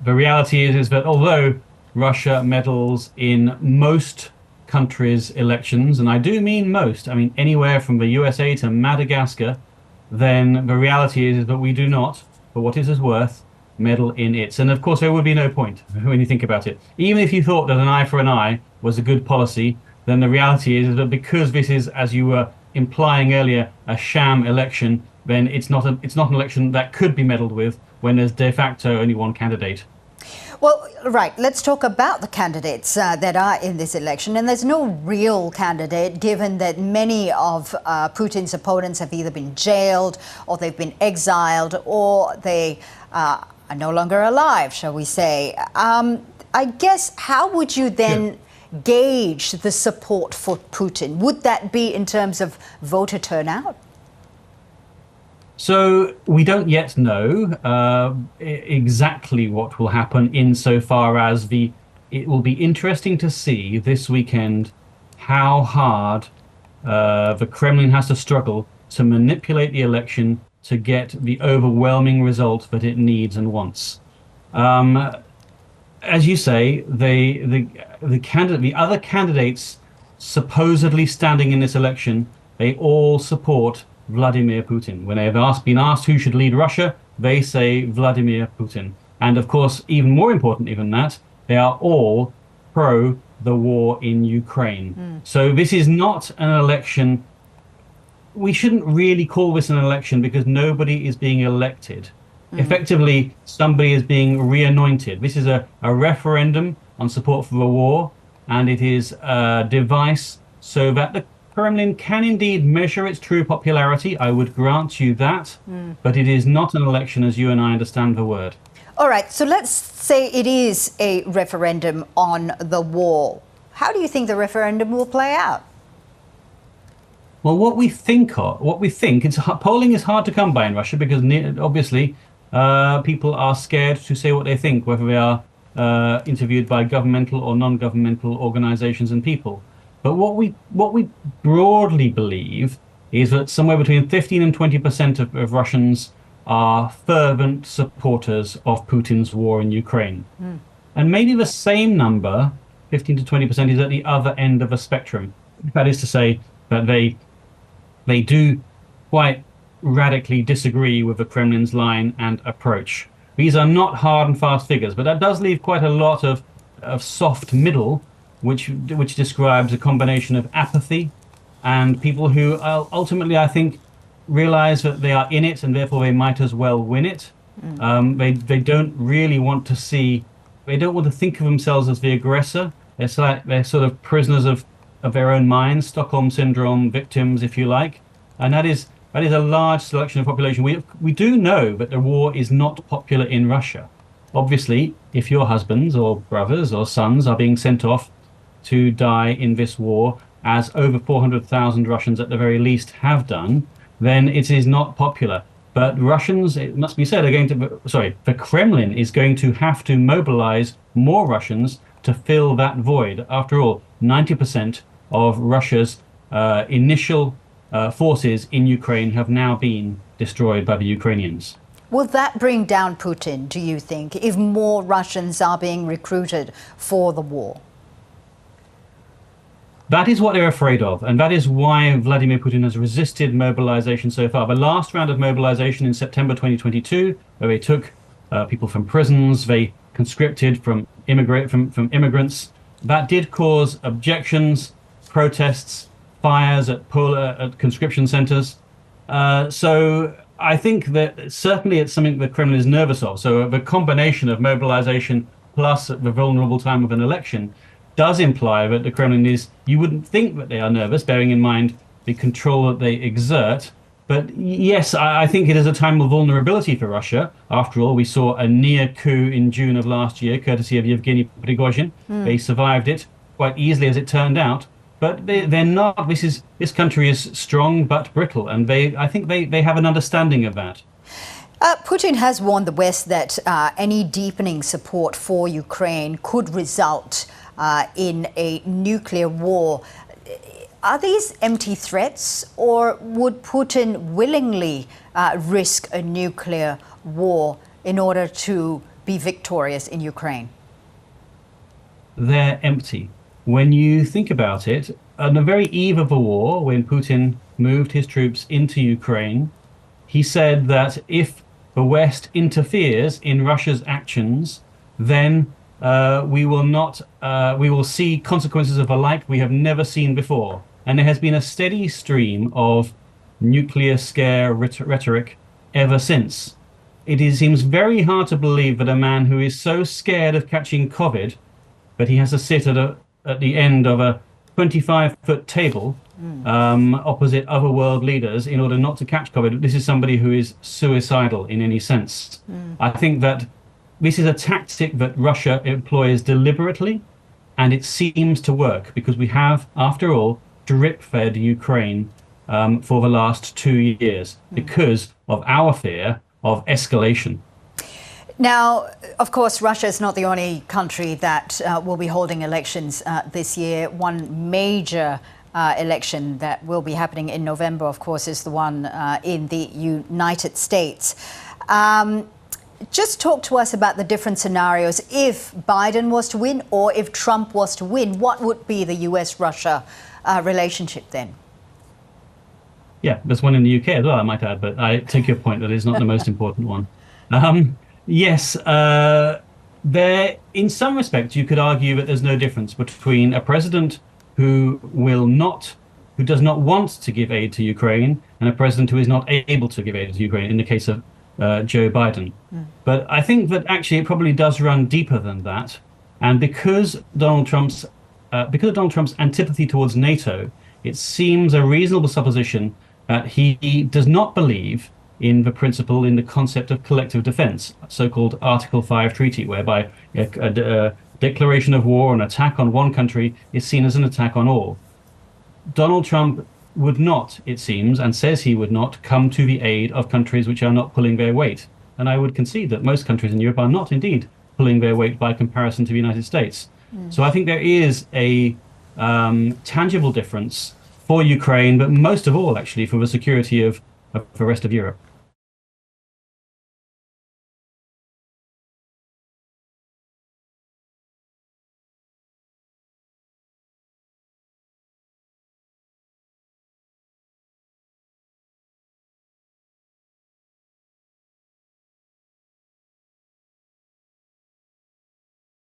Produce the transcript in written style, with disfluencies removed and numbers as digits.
the reality is that although Russia meddles in most countries' elections, and I do mean most, I mean anywhere from the USA to Madagascar, then the reality is that we do not, for what it is worth, meddle in its. And of course, there would be no point when you think about it. Even if you thought that an eye for an eye was a good policy, then the reality is that because this is, as you were implying earlier, a sham election, then it's not an election that could be meddled with when there's de facto only one candidate. Well, right, let's talk about the candidates that are in this election. And there's no real candidate, given that many of Putin's opponents have either been jailed or they've been exiled or they are no longer alive, shall we say. I guess, how would you then gauge the support for Putin? Would that be in terms of voter turnout? So we don't yet know exactly what will happen insofar as it will be interesting to see this weekend how hard the Kremlin has to struggle to manipulate the election to get the overwhelming result that it needs and wants. As you say, the other candidates supposedly standing in this election, they all support Vladimir Putin. When they have been asked who should lead Russia, they say Vladimir Putin. And of course, even more importantly than that, they are all pro the war in Ukraine. So this is not an election. We shouldn't really call this an election because nobody is being elected. Effectively, somebody is being re-anointed. This is a referendum on support for the war, and it is a device so that the Kremlin can indeed measure its true popularity. I would grant you that, but it is not an election as you and I understand the word. All right, so let's say it is a referendum on the war. How do you think the referendum will play out? Well, polling is hard to come by in Russia because obviously people are scared to say what they think, whether they are interviewed by governmental or non-governmental organizations and people. But what we broadly believe is that somewhere between 15 and 20% of Russians are fervent supporters of Putin's war in Ukraine. And maybe the same number, 15 to 20%, is at the other end of the spectrum. That is to say that they do quite radically disagree with the Kremlin's line and approach. These are not hard and fast figures, but that does leave quite a lot of soft middle, which describes a combination of apathy and people who ultimately, I think, realize that they are in it and therefore they might as well win it. They don't really want to they don't want to think of themselves as the aggressor. They're sort of prisoners of their own minds, Stockholm Syndrome victims, if you like. And that is a large selection of population. We do know that the war is not popular in Russia. Obviously, if your husbands or brothers or sons are being sent off to die in this war, as over 400,000 Russians at the very least have done, then it is not popular. But Russians, it must be said, the Kremlin is going to have to mobilize more Russians to fill that void. After all, 90% of Russia's initial forces in Ukraine have now been destroyed by the Ukrainians. Will that bring down Putin, do you think, if more Russians are being recruited for the war? That is what they're afraid of, and that is why Vladimir Putin has resisted mobilization so far. The last round of mobilization in September 2022, where they took people from prisons, they conscripted from immigrants, that did cause objections, protests, fires at conscription centers. So I think that certainly it's something the Kremlin is nervous of. So the combination of mobilization plus the vulnerable time of an election does imply that the Kremlin you wouldn't think that they are nervous, bearing in mind the control that they exert. But yes, I think it is a time of vulnerability for Russia. After all, we saw a near coup in June of last year, courtesy of Yevgeny Prigozhin. They survived it quite easily, as it turned out. But they're not. This country is strong but brittle, and I think they have an understanding of that. Putin has warned the West that any deepening support for Ukraine could result in a nuclear war. Are these empty threats, or would Putin willingly risk a nuclear war in order to be victorious in Ukraine? They're empty. When you think about it, on the very eve of the war, when Putin moved his troops into Ukraine, he said that if the West interferes in Russia's actions, then we will see consequences of a like we have never seen before. And there has been a steady stream of nuclear scare rhetoric ever since. Seems very hard to believe that a man who is so scared of catching COVID that he has to sit at the end of a 25-foot table opposite other world leaders in order not to catch COVID. This is somebody who is suicidal in any sense. I think that this is a tactic that Russia employs deliberately, and it seems to work because we have, after all, drip-fed Ukraine for the last 2 years because of our fear of escalation. Now, of course, Russia is not the only country that will be holding elections this year. One major election that will be happening in November, of course, is the one in the United States. Just talk to us about the different scenarios. If Biden was to win or if Trump was to win, what would be the US-Russia relationship then? Yeah, there's one in the UK as well, I might add, but I take your point that it's not the most important one. Yes, in some respects, you could argue that there's no difference between a president who does not want to give aid to Ukraine and a president who is not able to give aid to Ukraine in the case of Joe Biden. But I think that actually it probably does run deeper than that. And because Donald Trump's antipathy towards NATO, it seems a reasonable supposition that he does not believe in the principle, in the concept of collective defense, so-called Article 5 treaty, whereby a declaration of war, an attack on one country is seen as an attack on all. Donald Trump would not, it seems, and says he would not, come to the aid of countries which are not pulling their weight. And I would concede that most countries in Europe are not indeed pulling their weight by comparison to the United States. So I think there is a tangible difference for Ukraine, but most of all, actually, for the security of the rest of Europe.